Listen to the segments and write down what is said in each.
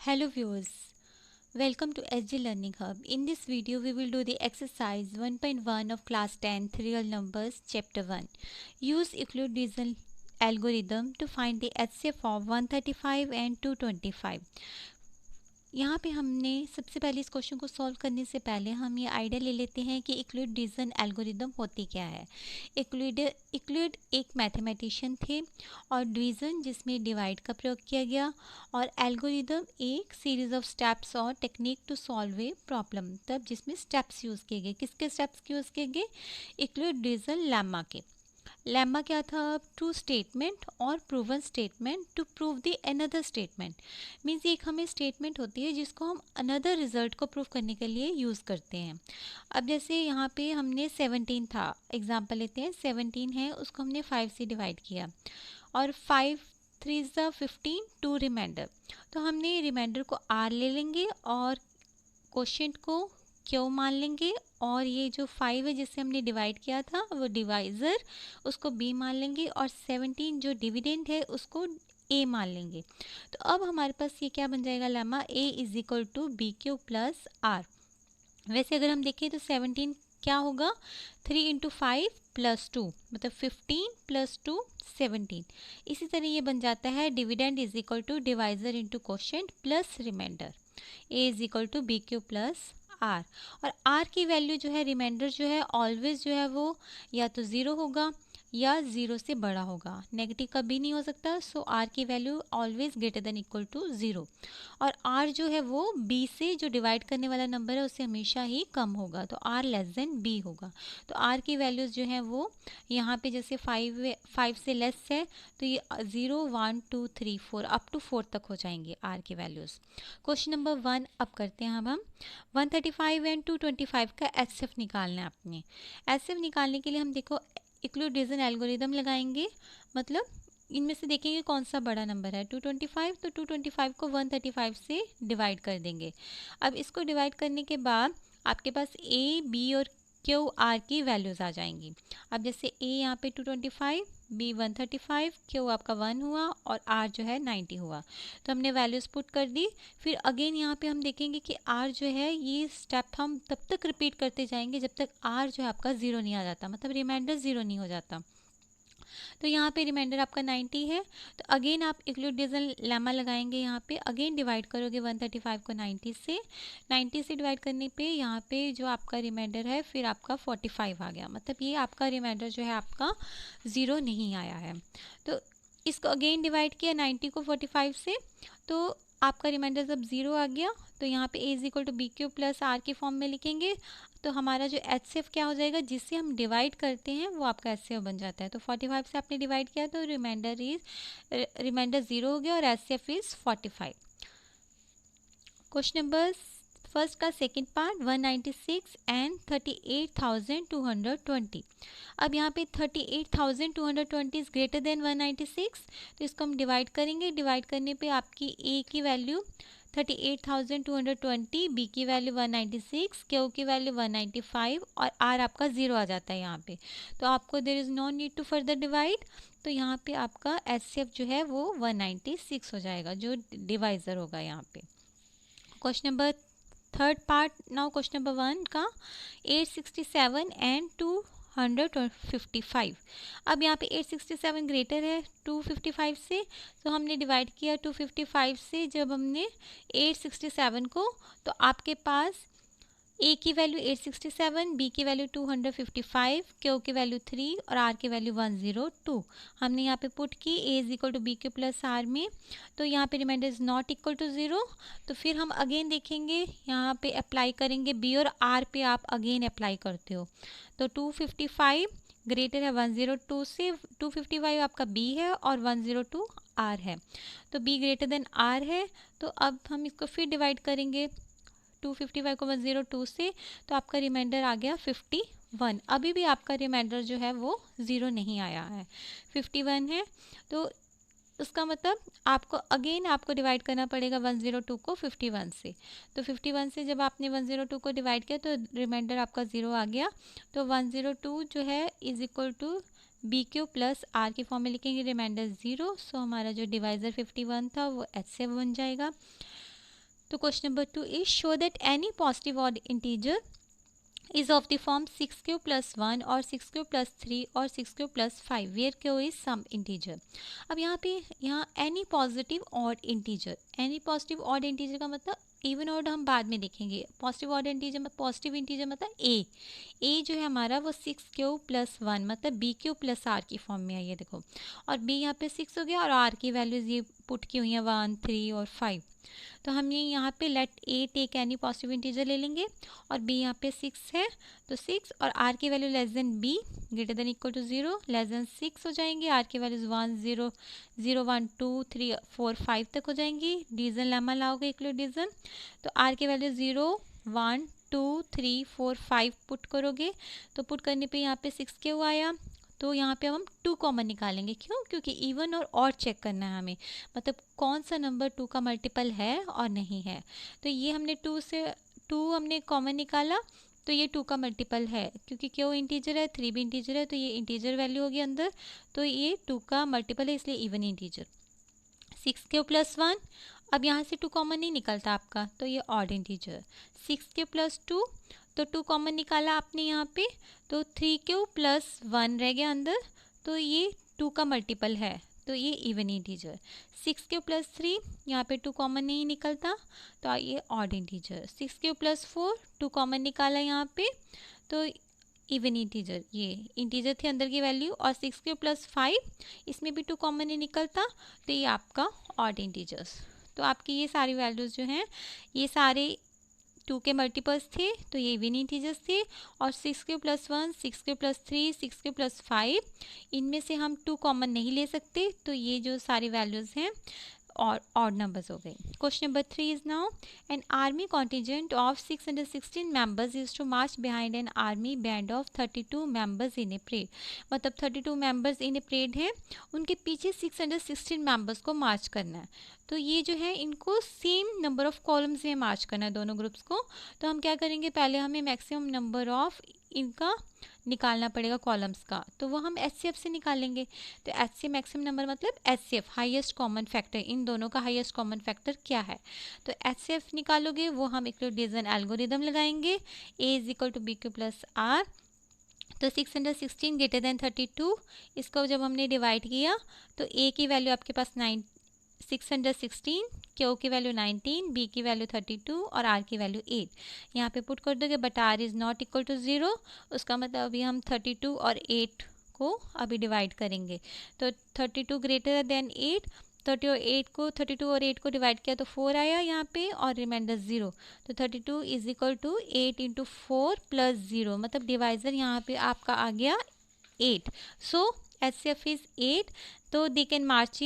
Hello viewers, welcome to SG Learning Hub. In this video we will do the exercise 1.1 of class 10th real numbers chapter 1. Use Euclid division algorithm to find the HCF of 135 and 225. यहाँ पे हमने सबसे पहले इस question को solve करने से पहले हम ये आइडिया ले लेते हैं कि यूक्लिड डिवीजन एल्गोरिदम होती क्या है। यूक्लिड एक मैथमेटिशियन थे और डिवीज़न जिसमें डिवाइड का प्रयोग किया गया और एल्गोरिदम एक सीरीज ऑफ स्टेप्स और technique to solve a problem, तब जिसमें स्टेप्स यूज़ किए गए। किसके स्टेप्स यूज़ किए गए? यूक्लिड डिवीजन लेम्मा के। लेम्मा क्या था? ट्रू स्टेटमेंट और proven statement to prove the another statement. Means एक हमें स्टेटमेंट होती है जिसको हम अनदर रिजल्ट को प्रूव करने के लिए यूज़ करते हैं। अब जैसे यहाँ पे हमने 17 था, एग्जांपल लेते हैं 17 है, उसको हमने 5 से डिवाइड किया और 5 3 इज़ द 15 2 रिमाइंडर। तो हमने रिमाइंडर को आर ले लेंगे और क्वोशिएंट को क्यों मान लेंगे और ये जो 5 है जिससे हमने डिवाइड किया था वो डिवाइज़र उसको बी मान लेंगे और 17 जो डिविडेंड है उसको ए मान लेंगे। तो अब हमारे पास ये क्या बन जाएगा? Lemma A is equal to B Q plus R. वैसे अगर हम देखें तो 17 क्या होगा? 3 इंटू 5 प्लस 2 मतलब 15 प्लस 2 17। इसी तरह ये बन जाता है dividend is equal to divisor into quotient plus remainder. A is equal to B Q plus R. और आर की वैल्यू जो है, रिमाइंडर जो है ऑलवेज जो है वो या तो ज़ीरो होगा या ज़ीरो से बड़ा होगा, नेगेटिव कभी नहीं हो सकता। सो आर की value always greater than equal to zero. और आर जो है वो बी से जो डिवाइड करने वाला नंबर है उससे हमेशा ही कम होगा, तो आर लेस देन बी होगा। तो आर की वैल्यूज़ जो है वो यहाँ पे जैसे 5 से लेस है तो ये 0 1 2 3 4 अप टू 4 तक हो जाएंगे आर की वैल्यूज़। क्वेश्चन नंबर 1 अब करते हैं। अब हम 135 एंड 225 का एचसीएफ निकालना है अपने। एचसीएफ निकालने के लिए हम देखो यूक्लिड डिवीजन एल्गोरिदम लगाएंगे, मतलब इनमें से देखेंगे कौन सा बड़ा नंबर है। 225, तो 225 को 135 से डिवाइड कर देंगे। अब इसको डिवाइड करने के बाद आपके पास ए बी और क्यू आर की वैल्यूज़ आ जाएंगी। अब जैसे ए यहाँ पे 225, बी 135, क्यू आपका 1 हुआ और आर जो है 90 हुआ। तो हमने वैल्यूज़ पुट कर दी। फिर अगेन यहाँ पे हम देखेंगे कि आर जो है ये स्टेप हम तब तक रिपीट करते जाएंगे जब तक आर जो है आपका ज़ीरो नहीं आ जाता, मतलब रिमाइंडर ज़ीरो नहीं हो जाता। तो यहाँ पे रिमाइंडर आपका 90 है, तो अगेन आप यूक्लिड डिवीजन लेम्मा लगाएंगे। यहाँ पे अगेन डिवाइड करोगे 135 को 90 से डिवाइड करने पे यहाँ पे जो आपका रिमाइंडर है फिर आपका 45 आ गया, मतलब ये आपका रिमाइंडर जो है आपका ज़ीरो नहीं आया है। तो इसको अगेन डिवाइड किया 90 को 45 से, तो आपका रिमाइंडर जब ज़ीरो आ गया तो यहाँ पे A is equal to B Q plus R के फॉर्म में लिखेंगे। तो हमारा जो एचसीएफ क्या हो जाएगा, जिससे हम डिवाइड करते हैं वो आपका एचसीएफ बन जाता है। तो 45 से आपने डिवाइड किया तो रिमाइंडर ज़ीरो हो गया और HCF is 45। Question number first का सेकंड पार्ट 196 एंड 38,220। अब यहाँ पे 38,220 इज़ ग्रेटर देन 196, तो इसको हम डिवाइड करेंगे। डिवाइड करने पे आपकी ए की वैल्यू 38,220, बी की वैल्यू 196, क्यू की वैल्यू 195 और आर आपका ज़ीरो आ जाता है यहाँ पे। तो आपको there is no need to further divide, तो यहाँ पे आपका एचसीएफ जो है वो 196 हो जाएगा, जो डिवाइज़र होगा यहाँ पे। Question number third part now, question number 1 का 867 एंड 255। अब यहाँ पे 867 ग्रेटर है 255 से, तो हमने डिवाइड किया 255 से जब हमने 867 को, तो आपके पास ए की वैल्यू 867, बी की वैल्यू 255, क्यू की वैल्यू 3 और आर की वैल्यू 102 हमने यहाँ पे पुट की। A is equal to B Q plus R में, तो यहाँ पे remainder is not equal to zero. तो फिर हम अगेन देखेंगे, यहाँ पे अप्लाई करेंगे बी और आर पे आप अगेन अप्लाई करते हो। तो 255 ग्रेटर है 102 से, 255 आपका बी है और 102 आर है, तो बी ग्रेटर देन आर है। तो अब हम इसको फिर डिवाइड करेंगे 255 को 102 से, तो आपका रिमाइंडर आ गया 51। अभी भी आपका रिमाइंडर जो है वो ज़ीरो नहीं आया है, 51 है। तो उसका मतलब आपको डिवाइड करना पड़ेगा 102 को 51 से। तो 51 से जब आपने 102 को डिवाइड किया तो रिमाइंडर आपका ज़ीरो आ गया। तो 102 जो है is equal to B Q plus R की फॉर्म में लिखेंगे, रिमाइंडर ज़ीरो। सो हमारा जो डिवाइज़र 51 था वो एच से बन जाएगा। तो question number 2 is show that any positive odd integer is of the form 6q plus 1 और 6q plus 3 और 6q plus 5 where q is some integer। अब यहाँ any positive odd integer, any positive odd integer का मतलब even odd हम बाद में देखेंगे। पॉजिटिव ऑड इंटीजर में पॉजिटिव इंटीजर मतलब ए जो है हमारा वो 6q प्लस 1 मतलब bq प्लस r की फॉर्म में है, ये देखो। और b यहाँ पे 6 हो गया और r की वैल्यूज ये पुट की हुई हैं 1, 3 और 5। तो हम ये यहाँ पे लेट ए टेक एनी पॉजिटिव इंटीजर ले लेंगे और बी यहाँ पे 6 है तो 6 और आर की value less than B greater than equal to 0 less than 6 हो जाएंगे। आर की वैल्यूज 1, 0, 0, 1, 2, 3, 4, 5 तक हो जाएंगी। डिवीजन लेमा लाओगे इक्वल डिवीजन तो आर की वैल्यू 0, 1, 2, 3, 4, 5 पुट करोगे तो पुट करने पे यहाँ पे 6 क्यों आया। तो यहाँ पे हम 2 कॉमन निकालेंगे, क्यों? क्योंकि इवन और ऑड चेक करना है हमें, मतलब कौन सा नंबर 2 का मल्टीपल है और नहीं है। तो ये हमने 2 हमने कॉमन निकाला तो ये 2 का मल्टीपल है, क्योंकि क्यों इंटीजर है, 3 भी इंटीजर है तो ये इंटीजर वैल्यू होगी अंदर, तो ये 2 का मल्टीपल है इसलिए इवन इंटीजर। 6 प्लस 1, अब यहाँ से 2 कॉमन नहीं निकलता आपका तो ये ऑड इंटीजर। 6 प्लस 2 तो 2 कॉमन निकाला आपने यहाँ पे तो 3 प्लस 1 रह गया अंदर, तो ये 2 का मल्टीपल है तो ये इवन इंटीजर। 6 प्लस 3 यहाँ पे 2 कॉमन नहीं निकलता तो ये ऑड इंटीजर। 6 प्लस 4 2 कॉमन निकाला यहाँ पे तो इवन इंटीजर, ये इंटीजर थे अंदर की वैल्यू। और 6 प्लस 5 इसमें भी 2 कॉमन नहीं निकलता तो ये आपका ऑड इंटीजर्स। तो आपकी ये सारी वैल्यूज़ जो हैं ये सारे 2 के मल्टीपल्स थे तो ये इवन इंटीजर्स थे। और 6 प्लस 1, 6 प्लस 3, 6 प्लस 5 इनमें से हम 2 कॉमन नहीं ले सकते तो ये जो सारी वैल्यूज़ हैं और ऑड नंबर्स हो गए। Question number 3 is now an army contingent of 616 members is to march behind an army band of 32 members in a parade. मतलब 32 मेंबर्स इन ए परेड हैं, उनके पीछे 616 मेंबर्स को मार्च करना है। तो ये जो है इनको सेम नंबर ऑफ कॉलम्स में मार्च करना है दोनों ग्रुप्स को। तो हम क्या करेंगे, पहले हमें मैक्सिमम नंबर ऑफ इनका निकालना पड़ेगा कॉलम्स का, तो वो हम HCF से निकालेंगे। तो HCF मैक्सिमम नंबर मतलब HCF हाईएस्ट कॉमन फैक्टर, इन दोनों का हाईएस्ट कॉमन फैक्टर क्या है। तो HCF निकालोगे वो हम इक्वल डिवीजन एल्गोरिदम लगाएंगे, A is equal to BQ plus R। तो 616 ग्रेटर देन 32 इसको जब हमने डिवाइड किया तो A की वैल्यू आपके पास 616, Q की वैल्यू 19, B की वैल्यू 32 और R की वैल्यू 8 यहाँ पे पुट कर दोगे, but R is not equal to 0। उसका मतलब अभी हम 32 और 8 को अभी डिवाइड करेंगे। तो 32 ग्रेटर देन 8, 32 और 8 को डिवाइड किया तो 4 आया यहाँ पे और रिमाइंडर 0। तो 32 is equal to 8 into 4 plus 0, मतलब डिवाइजर यहाँ पे आपका आ गया 8। सो HCF इज़ 8 तो दे कैन मार्च।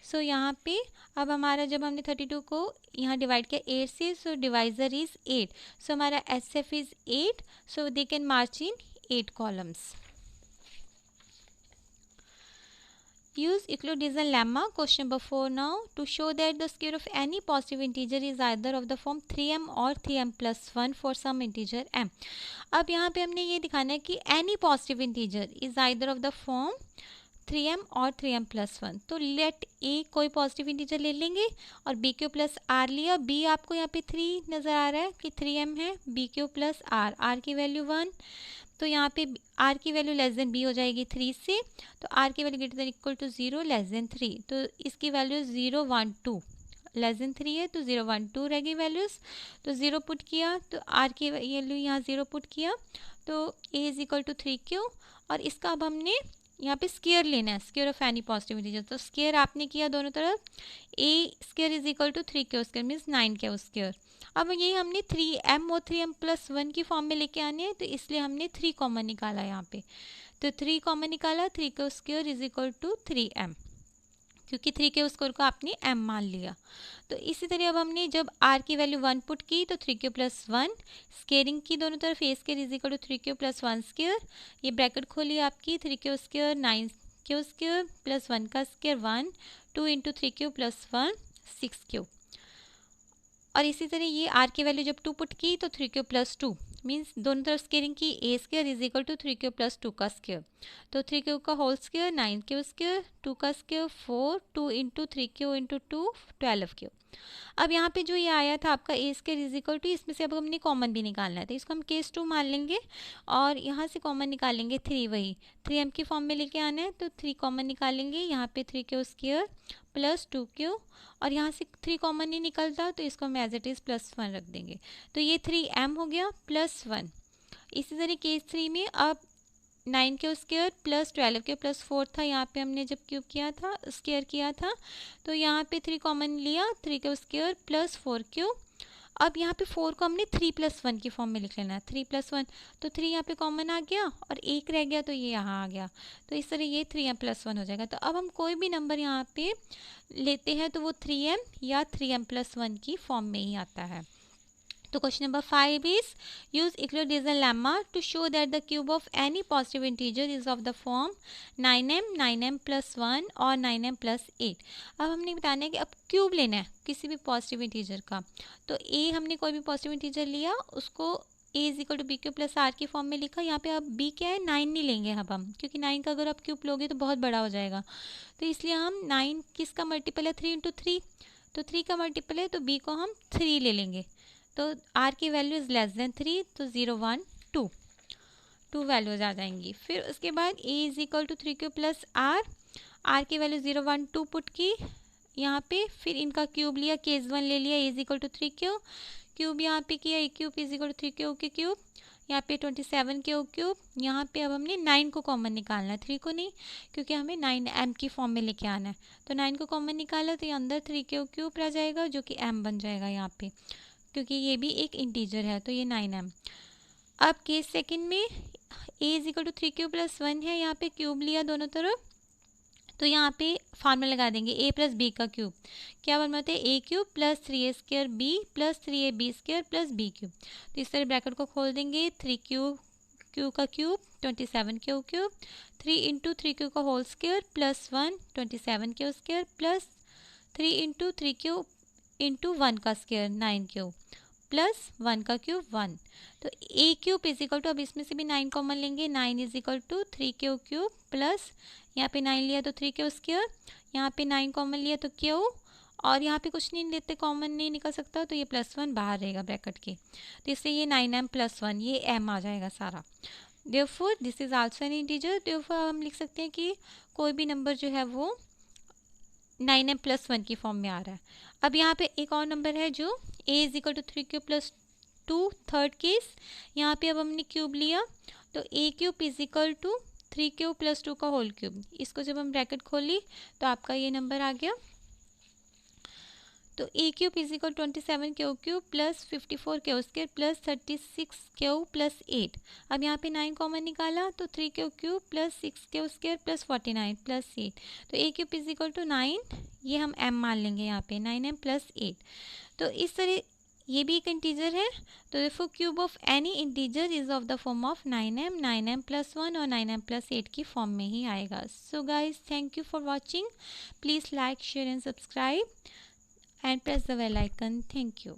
सो यहाँ पे अब हमारा जब हमने 32 को यहाँ डिवाइड किया 8 से, सो डिवाइजर इज़ 8, सो हमारा HCF is 8, so they can March in 8 columns. Use Euclidean lemma, question number 4 now, to show that the square of any positive integer is either of the form 3m or 3m plus 1 for some integer m। अब यहाँ पे हमने ये दिखाना है कि any positive integer is either of the form 3m और 3m plus 1। तो लेट ए कोई पॉजिटिव इंटीजर ले लेंगे और बी क्यू प्लस आर लिया। बी आपको यहाँ पे 3 नज़र आ रहा है कि 3m है, B Q plus R, R की वैल्यू 1, तो यहाँ पे आर की वैल्यू लेस देन बी हो जाएगी 3 से, तो आर की value greater than equal to 0 less than 3, तो इसकी वैल्यू 0, 1, 2 लेस देन 3 है तो 0, 1, 2 रहेगी वैल्यूज़। तो 0 पुट किया तो आर की वैल्यू यहाँ 0 पुट किया तो ए इज इक्वल टू 3q। और इसका अब हमने यहाँ पे स्केयर लेना है, square of any positive integer. तो स्केयर आपने किया दोनों तरफ, A square is equal to 3q square means 9q square. अब ये हमने 3m और 3m प्लस 1 की फॉर्म में लेके आने हैं तो इसलिए हमने 3 कॉमन निकाला यहाँ पे। तो 3 कॉमन निकाला, 3q square is equal to 3m, क्योंकि 3q स्क्वायर को आपने m मान लिया। तो इसी तरह अब हमने जब r की वैल्यू 1 पुट की तो 3q प्लस 1 स्केयरिंग की दोनों तरफ, a square is equal to 3q plus 1 square, ये ब्रैकेट खोली आपकी 3q square 9q square plus 1 का square 1, 2 into 3q plus 1 6q। और इसी तरह ये r की वैल्यू जब 2 पुट की तो 3q प्लस 2 मीन्स दोनों तरफ स्केयरिंग की, A square is equal to 3 cube plus 2 का स्केयर, तो 3 क्यूब का होल स्केयर 9 क्यूब स्केयर, 2 का square 4, 2 into 3 cube into 2 12 cube. अब यहाँ पे जो ये आया था आपका ए स्केयर इज इक्वल टू, इसमें से अब हमने कॉमन भी निकालना है, तो इसको हम केस 2 मान लेंगे और यहाँ से कॉमन निकालेंगे 3, वही 3m की फॉर्म में लेके आना है, तो 3 कॉमन निकालेंगे, यहाँ पे 3 क्यू स्केयर प्लस 2 क्यू, और यहाँ से 3 कॉमन नहीं निकलता तो इसको हम एज इट इज़ +1 रख देंगे, तो ये 3m हो गया +1। इसी तरह केस 3 में अब 9 Q square plus 12 Q plus 4 था, यहाँ पे हमने जब क्यूब किया था स्केयर किया था, तो यहाँ पे 3 कॉमन लिया, 3 क्यू स्केयर प्लस 4 क्यू। अब यहाँ पे 4 को हमने 3+1 की फॉर्म में लिख लेना है, 3+1, तो 3 यहाँ पे कॉमन आ गया और 1 रह गया, तो ये यहाँ आ गया, तो इस तरह ये 3m+1 हो जाएगा। तो अब हम कोई भी नंबर यहाँ पे लेते हैं तो वो 3m या 3m+1 की फॉर्म में ही आता है। तो question number 5 is use Euclid division lemma to show that the cube of any positive integer is of the form 9m, 9m+1 और 9m+8। अब हमने बताना है कि अब क्यूब लेना है किसी भी पॉजिटिव इंटीजर का, तो a हमने कोई भी पॉजिटिव इंटीजर लिया, उसको a is equal to B Q plus R की फॉर्म में लिखा। यहाँ पे अब b क्या है, 9 नहीं लेंगे अब हम, क्योंकि 9 का अगर आप क्यूब लोगे तो बहुत बड़ा हो जाएगा, तो इसलिए हम 9 किसका मल्टीपल है, 3 इंटू 3, तो 3 का मल्टीपल है, तो b को हम 3 ले लेंगे, तो r की वैल्यू इज़ लेस देन 3, तो 0 1 2 2 वैल्यूज आ जाएंगी। फिर उसके बाद a is equal to 3 Q plus r की वैल्यू 0 1 2 पुट की यहाँ पे, फिर इनका क्यूब लिया, केस 1 ले लिया, a is equal to 3 cube, cube यहाँ पे किया, a cube is equal to 3 cube के क्यूब, यहाँ पे 27 क्यूब क्यूब, यहाँ पे अब हमने 9 को कॉमन निकालना है, 3 को नहीं, क्योंकि हमें 9m की फॉर्म में लेके आना है, तो 9 को कॉमन निकाला तो ये अंदर 3 क्यूब क्यूब रह जाएगा जो कि m बन जाएगा यहाँ पे, क्योंकि ये भी एक इंटीजर है, तो ये 9m। अब केस सेकंड में a is equal to 3 cube plus 1 है, यहाँ पे क्यूब लिया दोनों तरफ, तो यहाँ पे फार्मूला लगा देंगे a प्लस बी का क्यूब, क्या बनवाते हैं, a cube plus 3a square b plus 3ab square plus b cube, तो इस तरह ब्रैकेट को खोल देंगे, 3 क्यू का cube 27 Q cube, 3 into 3 q का whole square plus 1 27 q square plus 3 into 3 q into 1 का स्क्वायर 9 क्यूब प्लस 1 का क्यूब 1, तो a cube is equal to, अब इसमें से भी 9 कॉमन लेंगे, 9 is equal to 3 Q cube plus यहाँ पे 9 लिया तो 3 क्यू स्क्वायर, यहाँ पे 9 कॉमन लिया तो क्यू, और यहाँ पे कुछ नहीं लेते, कॉमन नहीं निकल सकता, तो ये +1 बाहर रहेगा ब्रैकेट के, तो इससे ये 9m+1 ये m आ जाएगा सारा। Therefore this is also an integer, therefore हम लिख सकते हैं कि कोई भी नंबर जो है वो 9m+1 की फॉर्म में आ रहा है। अब यहाँ पे एक और नंबर है जो a is equal to 3 cube plus 2 third case, यहाँ पे अब हमने क्यूब लिया, तो a cube is equal to 3 cube plus 2 का होल क्यूब, इसको जब हम ब्रैकेट खोली तो आपका ये नंबर आ गया, तो a cube is equal 27 Q cube plus 54 Q square plus 36 Q plus 8। अब यहाँ पे 9 कॉमन निकाला तो 3 Q cube plus 6 Q square plus 49 plus 8, तो a cube is equal to 9, ये हम m मान लेंगे यहाँ पे 9m प्लस 8, तो इस तरह ये भी एक इंटीजर है, तो therefore cube of any integer is of the form of 9m, 9m+1 और 9m+8 की फॉर्म में ही आएगा। So guys thank you for watching, please like share and subscribe and press the bell icon. Thank you.